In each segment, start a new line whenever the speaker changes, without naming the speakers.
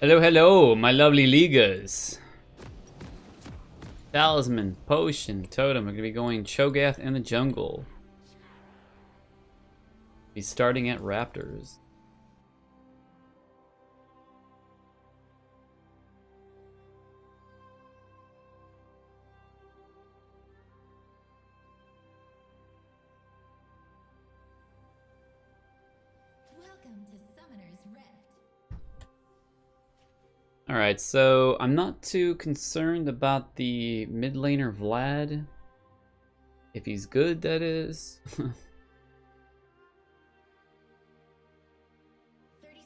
Hello, hello, my lovely Ligas. Talisman, potion, totem. We're gonna be going Cho'Gath in the jungle. Be starting at Raptors.
Welcome to Summoner's Rift.
Alright, so I'm not too concerned about the mid laner Vlad. If he's good, that is.
30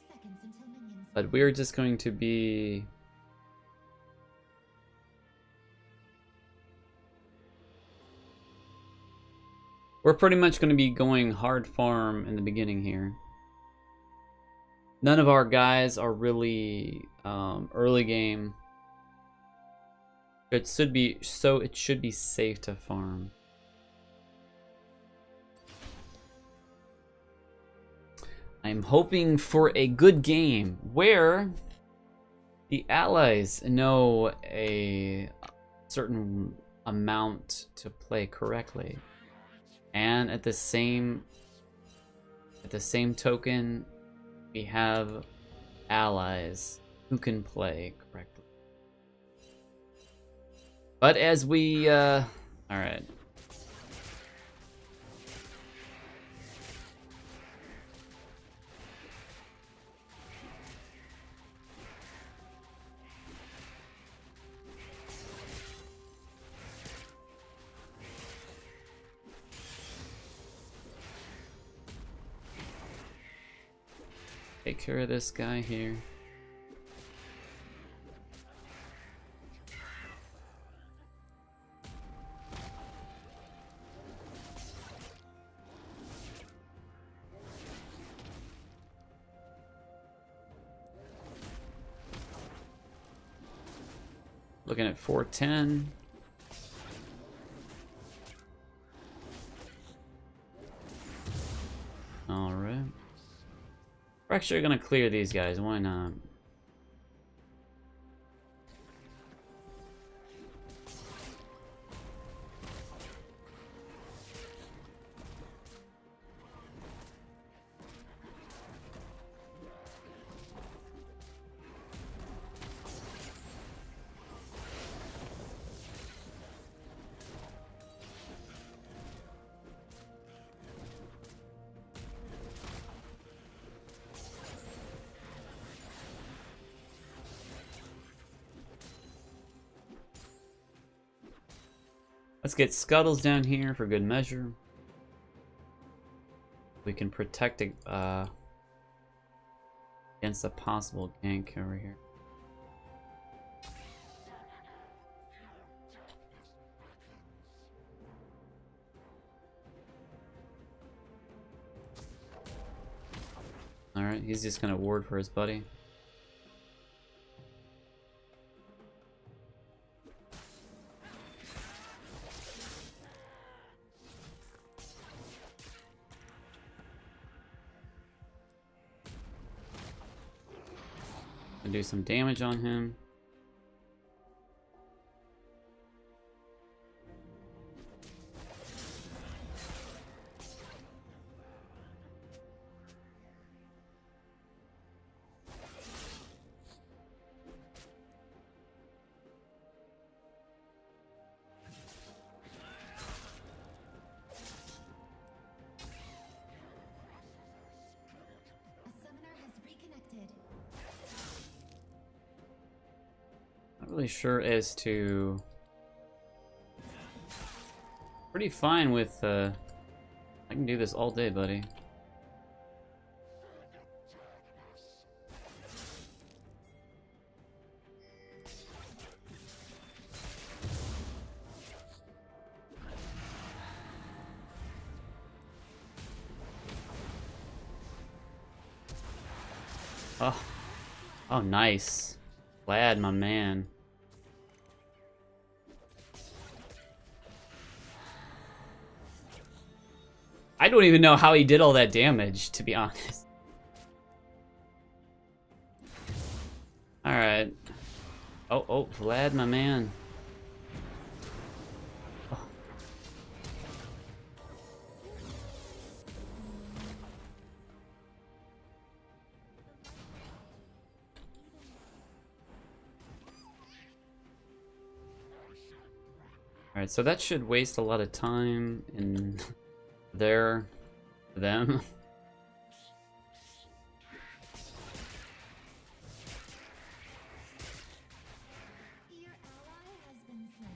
seconds until minions.
But we're just going to be... We're pretty much going to be going hard farm in the beginning here. None of our guys are really early game. It should be safe to farm. I'm hoping for a good game where the allies know a certain amount to play correctly, and at the same token, we have allies who can play correctly. But as we all right. Take care of this guy here. Looking at 410. All right. We're actually gonna clear these guys. Why not? Let's get Scuttles down here for good measure. We can protect against a possible gank over here. Alright, he's just gonna ward for his buddy. Do some damage on him.
A summoner has reconnected.
Not really sure as to... Pretty fine with I can do this all day, buddy. Oh, nice. Glad, my man. I don't even know how he did all that damage, to be honest. All Oh, Vlad, my man. Oh. Alright, so that should waste a lot of time in them.
Your ally has been slain.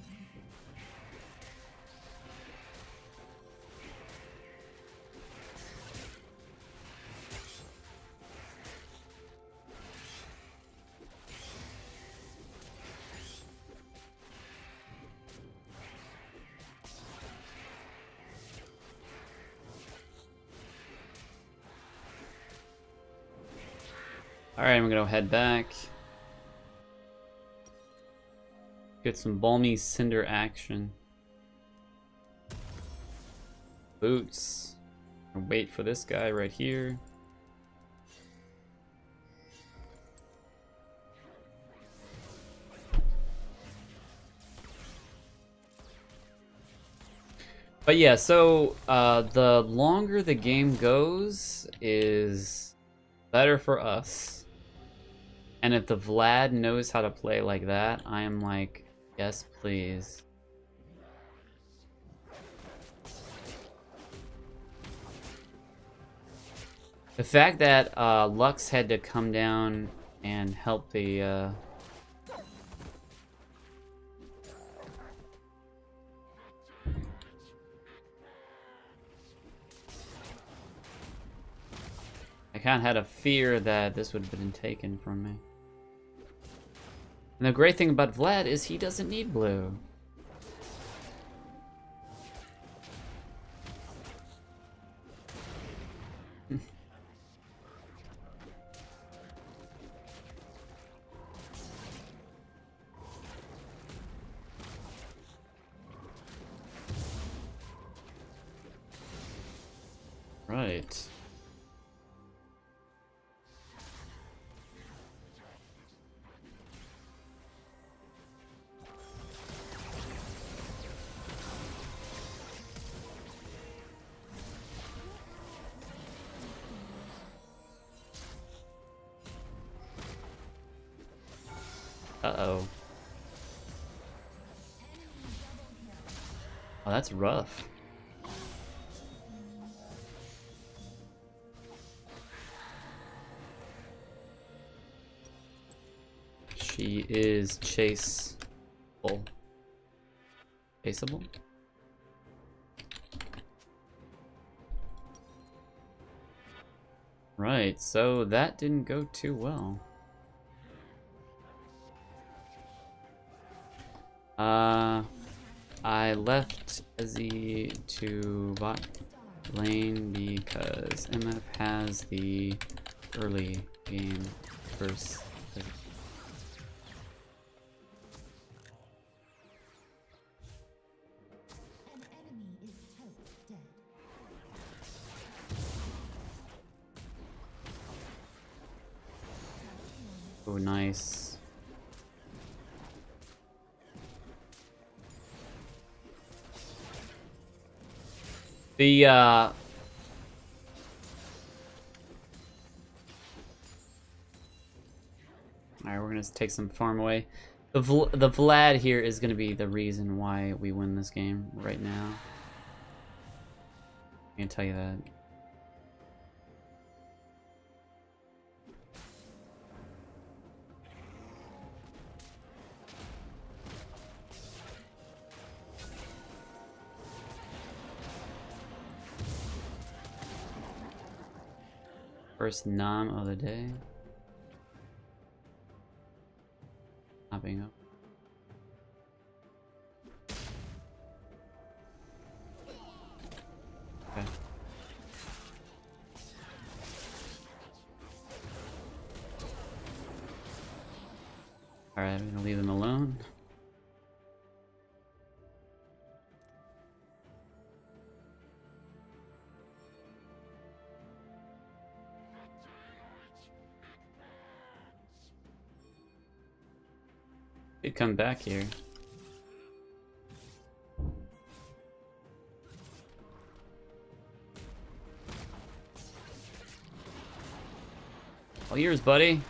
Alright, I'm gonna head back. Get some balmy cinder action. Boots. I'll wait for this guy right here. But yeah, so the longer the game goes is better for us. And if the Vlad knows how to play like that, I am like, yes, please. The fact that Lux had to come down and help the I kind of had a fear that this would have been taken from me. And the great thing about Vlad is he doesn't need blue. Right. Uh-oh. Oh, that's rough. She is chaseable. Chaseable? Right, so that didn't go too well. I left Ezzy to bot lane because MF has the early game first.
An enemy is toast dead.
Oh, nice. The alright, we're gonna take some farm away. The Vlad here is gonna be the reason why we win this game right now. I can tell you that. First nom of the day. Hopping up. Okay. Alright, I'm gonna leave them alone. He'd come back here. All yours, buddy.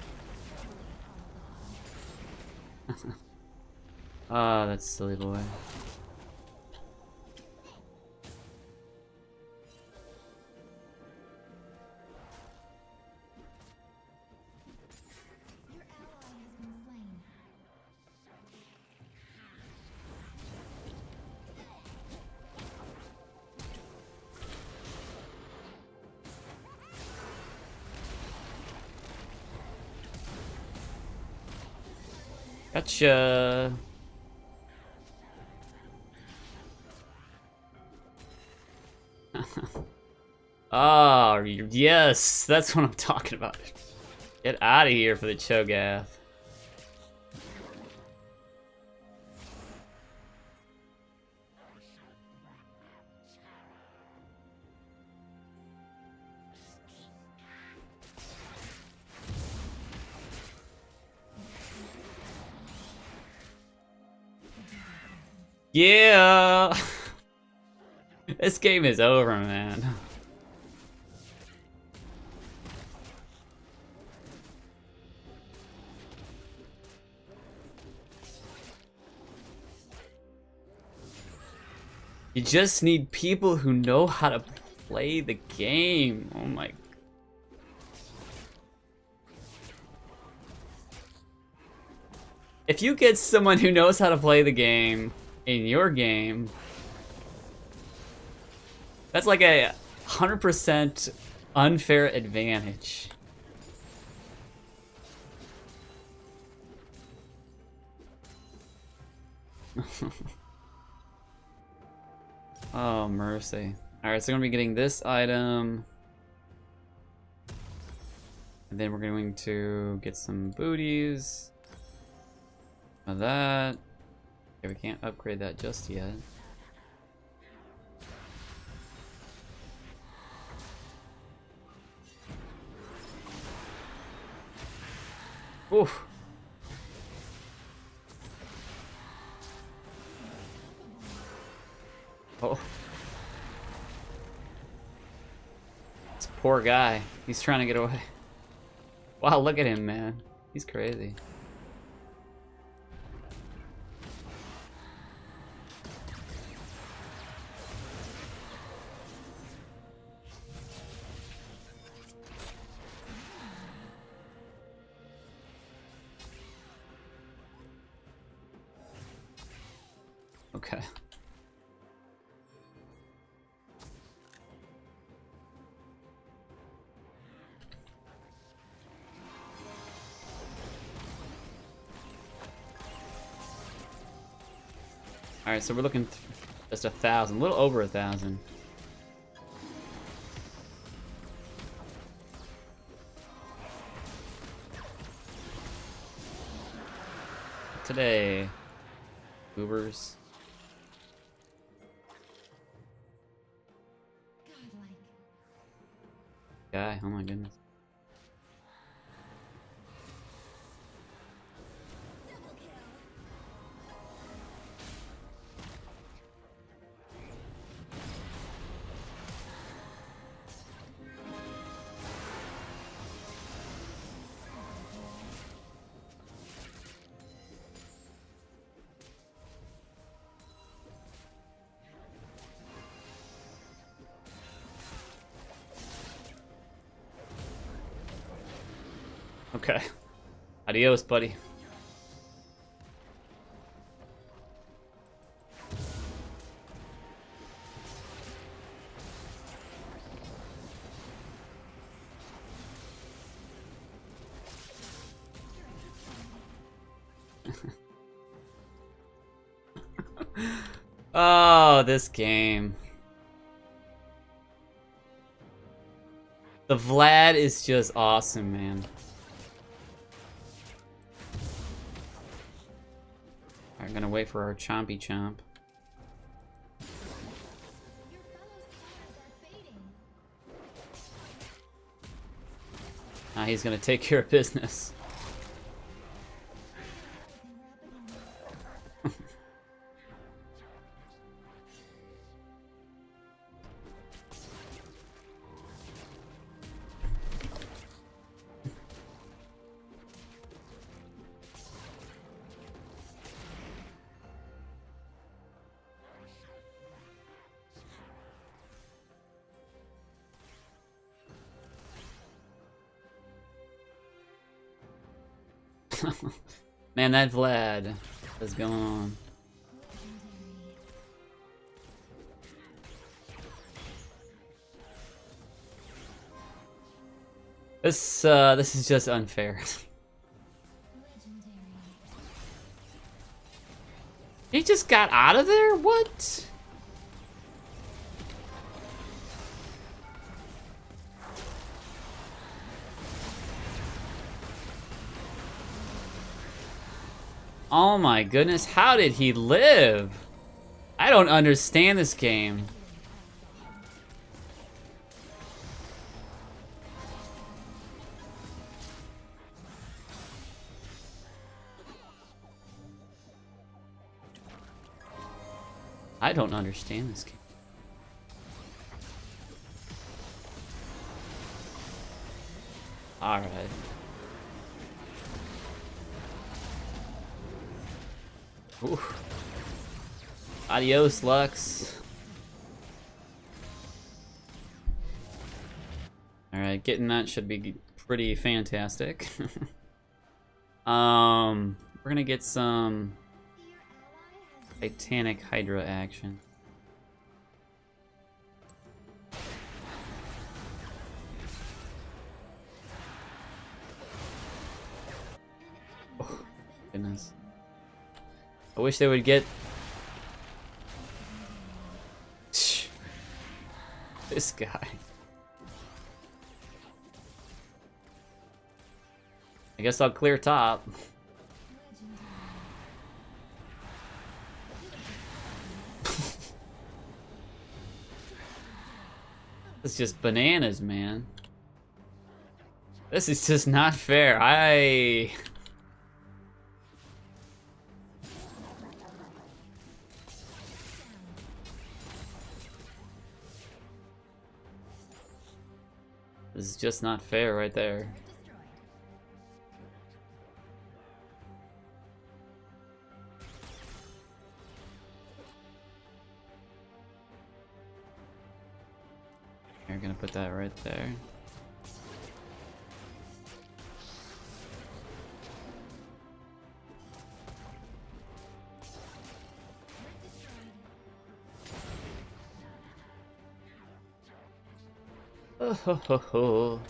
Ah, that's silly boy.
Your ally has been slain.
Gotcha. Ah, yes, that's what I'm talking about. Get out of here for the Cho'Gath. Yeah! This game is over, man. You just need people who know how to play the game. Oh my. If you get someone who knows how to play the game in your game, that's like a 100% unfair advantage. Oh, mercy. Alright, so we're going to be getting this item. And then we're going to get some booties. Of that. Okay, we can't upgrade that just yet. Oof. Oh. This poor guy. He's trying to get away. Wow, look at him, man. He's crazy. Okay. Alright, so we're looking just 1,000, a little over 1,000. Today, Ubers.
Godlike.
Guy, oh my goodness.
Double kill.
Okay. Adios, buddy. Oh, this game. The Vlad is just awesome, man. I'm gonna wait for our chompy chomp.
Your fellow stars are fading.
Now he's gonna take care of business.
They wrap it in.
Man, that Vlad. What's going on? This is just unfair. He just got out of there? What? Oh my goodness, how did he live? I don't understand this game. I don't understand this game. Alright. Adios, Lux. Alright, getting that should be pretty fantastic. We're gonna get some Titanic Hydra action. Oh, goodness. I wish they would get this guy. I guess I'll clear top. It's just bananas, man. This is just not fair. This is just not fair right there. You're gonna put that right there. Oh ho ho ho.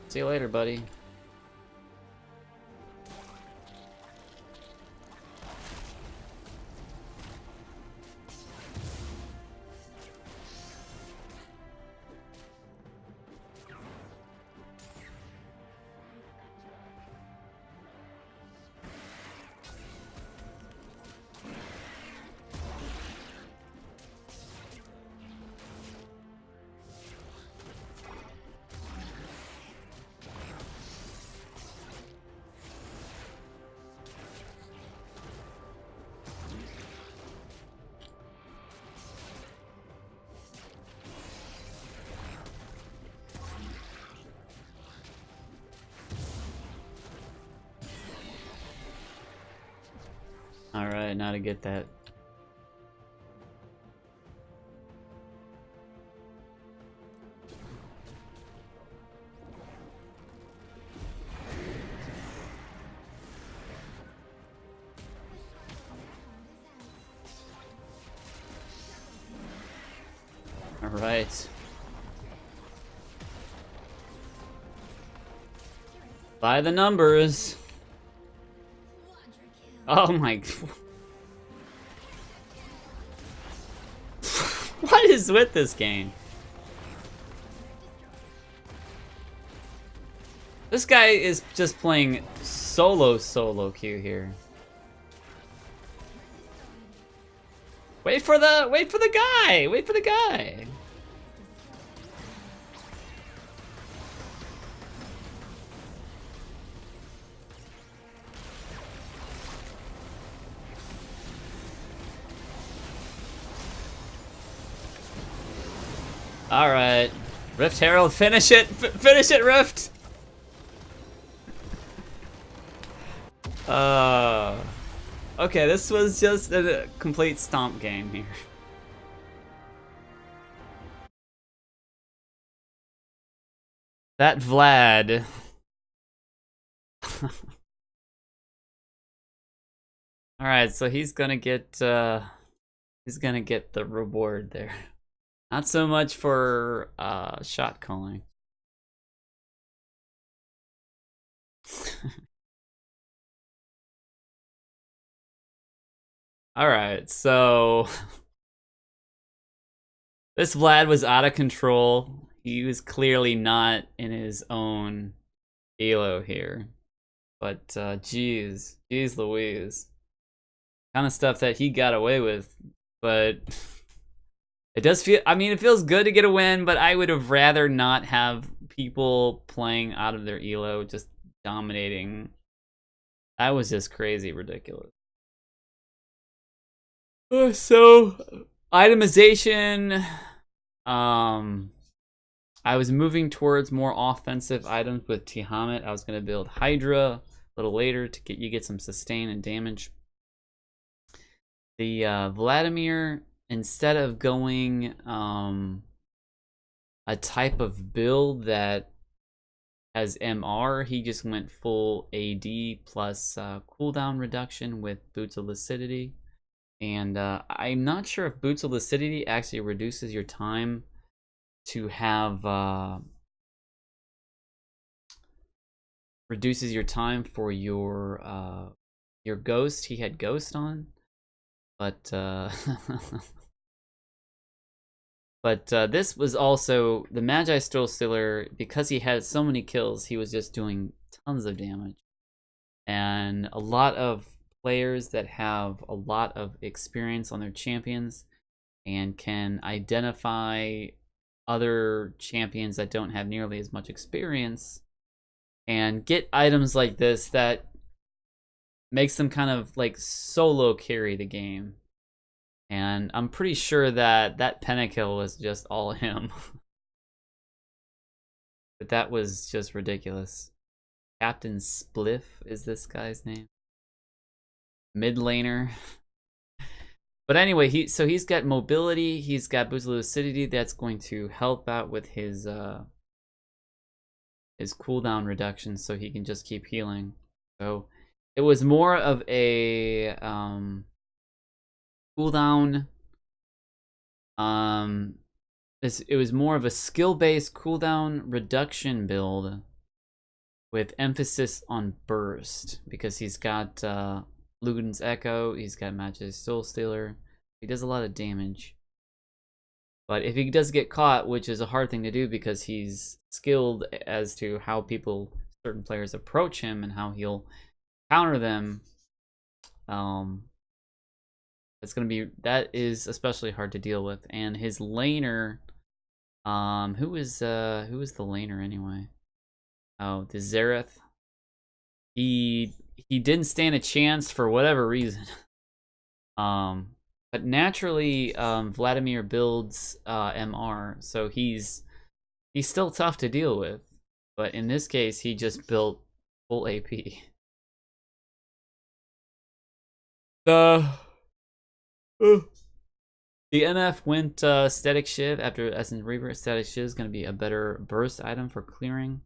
See you later, buddy. Alright, now to get that. Alright. By the numbers. Oh my... What is with this game? This guy is just playing solo queue here. Wait for the guy! Wait for the guy! Alright. Rift Herald, finish it! Finish it, Rift! Okay, this was just a complete stomp game here. That Vlad. Alright, so he's gonna get the reward there. Not so much for shot calling. Alright, so this Vlad was out of control. He was clearly not in his own elo here. But geez Louise. Kind of stuff that he got away with. But it does feel, I mean, it feels good to get a win, but I would have rather not have people playing out of their elo, just dominating. That was just crazy ridiculous. So, itemization. I was moving towards more offensive items with Tiamat. I was going to build Hydra a little later to get some sustain and damage. The Vladimir, instead of going a type of build that has MR, he just went full AD plus cooldown reduction with Boots of Lucidity. And I'm not sure if Boots of Lucidity actually reduces your time to have reduces your time for your ghost. He had ghost on, but but this was also the Magi Stole Stealer, because he had so many kills. He was just doing tons of damage, and a lot of players that have a lot of experience on their champions and can identify other champions that don't have nearly as much experience and get items like this that makes them kind of like solo carry the game. And I'm pretty sure that that pentakill was just all him. But that was just ridiculous. Captain Spliff is this guy's name. Mid laner. But anyway, he's got mobility, he's got Boost of Lucidity that's going to help out with his cooldown reduction, so he can just keep healing. So it was more of a cooldown. It was more of a skill-based cooldown reduction build with emphasis on burst, because he's got Luden's Echo, he's got Magic Soul Stealer. He does a lot of damage. But if he does get caught, which is a hard thing to do because he's skilled as to how certain players approach him and how he'll counter them, that is especially hard to deal with. And his laner, who is the laner anyway? Oh, the Xerath. He didn't stand a chance for whatever reason. But naturally, Vladimir builds MR, so he's still tough to deal with. But in this case, he just built full AP. The MF went Static Shiv after Essence Reaver. Static Shiv is going to be a better burst item for clearing,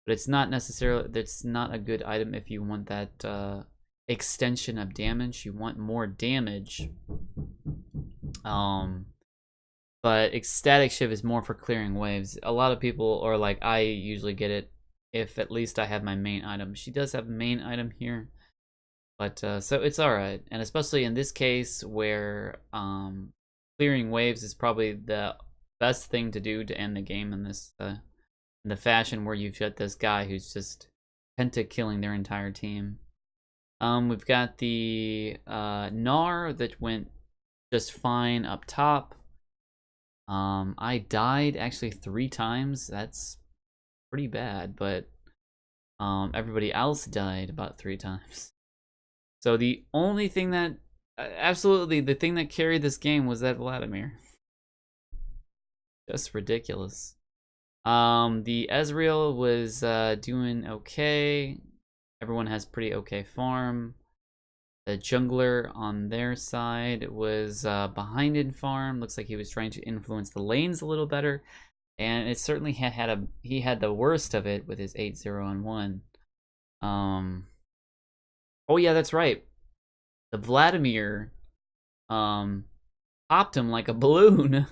but it's not necessarily. That's not a good item if you want that extension of damage. You want more damage. But Ecstatic Shiv is more for clearing waves. A lot of people, or like I usually get it if at least I have my main item. She does have a main item here, but so it's alright. And especially in this case where clearing waves is probably the best thing to do to end the game in this in the fashion where you've got this guy who's just penta-killing their entire team. We've got the Gnar that went just fine up top. I died actually 3 times. That's pretty bad, but everybody else died about 3 times. So the only thing that absolutely the thing that carried this game was that Vladimir. Just ridiculous. The Ezreal was doing okay. everyone has pretty okay farm. The jungler on their side was behind in farm. Looks like he was trying to influence the lanes a little better, and it certainly he had the worst of it with his 8-0 on 1. Oh yeah, that's right. The Vladimir popped him like a balloon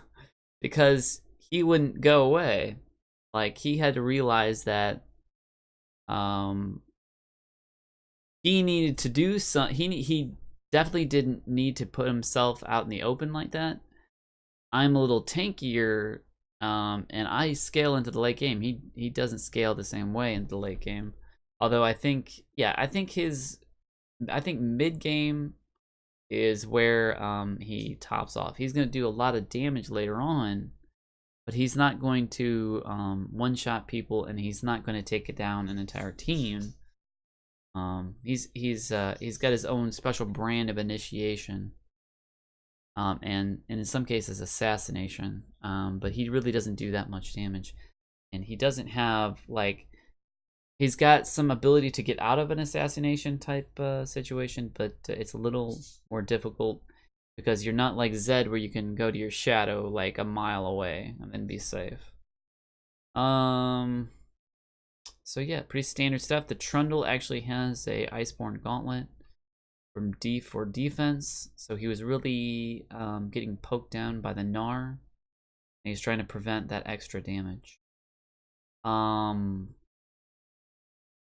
because he wouldn't go away. Like, he had to realize that he needed to do some. He definitely didn't need to put himself out in the open like that. I'm a little tankier, and I scale into the late game. He doesn't scale the same way into the late game. Although I think, yeah, I think mid game is where he tops off. He's gonna do a lot of damage later on, but he's not going to one-shot people, and he's not going to take it down an entire team. He's got his own special brand of initiation, and in some cases assassination. But he really doesn't do that much damage, and he doesn't have like, he's got some ability to get out of an assassination type situation, but it's a little more difficult because you're not like Zed where you can go to your shadow like a mile away and then be safe. So yeah, pretty standard stuff. The Trundle actually has a Iceborne Gauntlet from for defense, so he was really getting poked down by the Gnar, and he's trying to prevent that extra damage.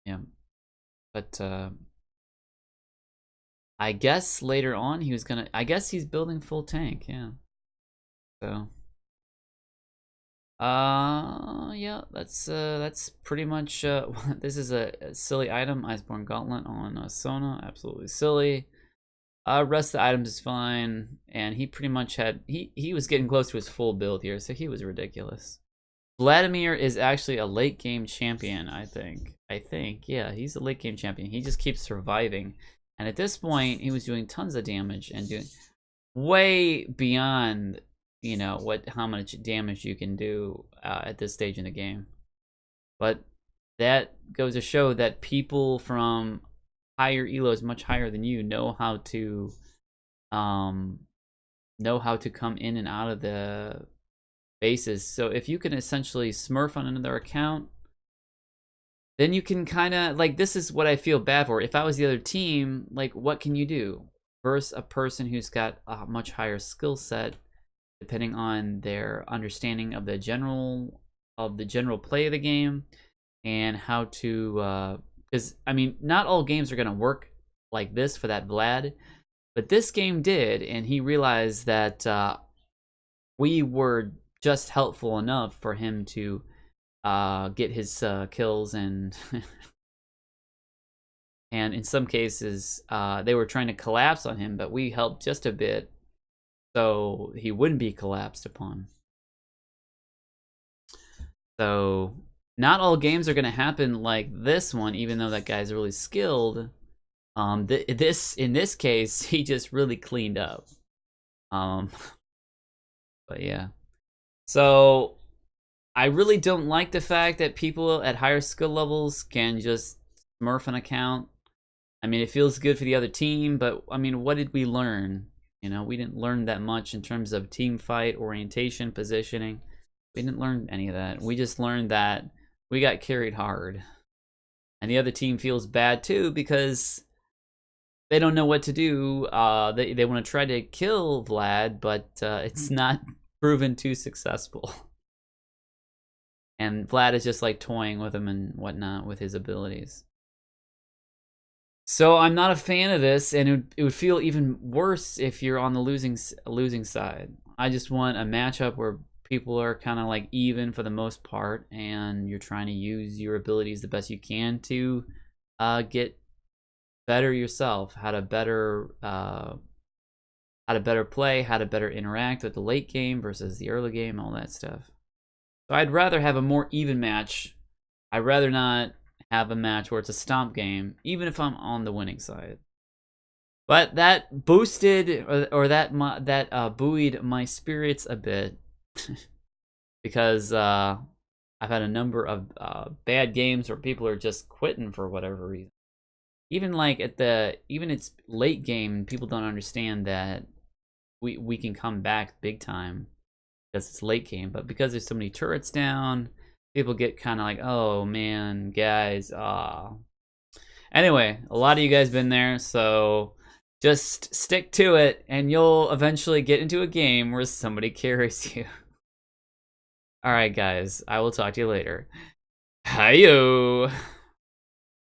Yeah, but I guess later on he was gonna. I guess he's building full tank. Yeah. So. Yeah, that's pretty much this is a silly item. Iceborne Gauntlet on Sona, absolutely silly. Rest of the items is fine, and he pretty much had he was getting close to his full build here, so he was ridiculous. Vladimir is actually a late game champion, I think. Yeah, he's a late game champion. He just keeps surviving, and at this point, he was doing tons of damage and doing way beyond, you know, how much damage you can do at this stage in the game. But that goes to show that people from higher elos, much higher than you, know how to come in and out of the bases. So if you can essentially smurf on another account, then you can kind of, like, this is what I feel bad for. If I was the other team, like, what can you do versus a person who's got a much higher skill set, depending on their understanding of the general play of the game and how to because I mean, not all games are going to work like this for that Vlad, but this game did, and he realized that we were just helpful enough for him to get his kills, and and in some cases they were trying to collapse on him, but we helped just a bit so he wouldn't be collapsed upon. So not all games are going to happen like this one, even though that guy's really skilled. In this case, he just really cleaned up. But yeah. So I really don't like the fact that people at higher skill levels can just smurf an account. I mean, it feels good for the other team, but I mean, what did we learn? You know, we didn't learn that much in terms of team fight, orientation, positioning. We didn't learn any of that. We just learned that we got carried hard. And the other team feels bad too because they don't know what to do. They want to try to kill Vlad, but it's not proven too successful. And Vlad is just like toying with him and whatnot with his abilities. So I'm not a fan of this, and it would feel even worse if you're on the losing side. I just want a matchup where people are kind of like even for the most part, and you're trying to use your abilities the best you can to get better yourself, how to better play, how to better interact with the late game versus the early game, all that stuff. So I'd rather have a more even match. I'd rather not have a match where it's a stomp game, even if I'm on the winning side. But that boosted, or that buoyed my spirits a bit, because I've had a number of bad games where people are just quitting for whatever reason. even like at the even it's late game, people don't understand that we can come back big time because it's late game. But because there's so many turrets down, people get kind of like, oh man, guys, ah. Anyway, a lot of you guys been there, so just stick to it, and you'll eventually get into a game where somebody carries you. All right, guys, I will talk to you later. Hi-yo!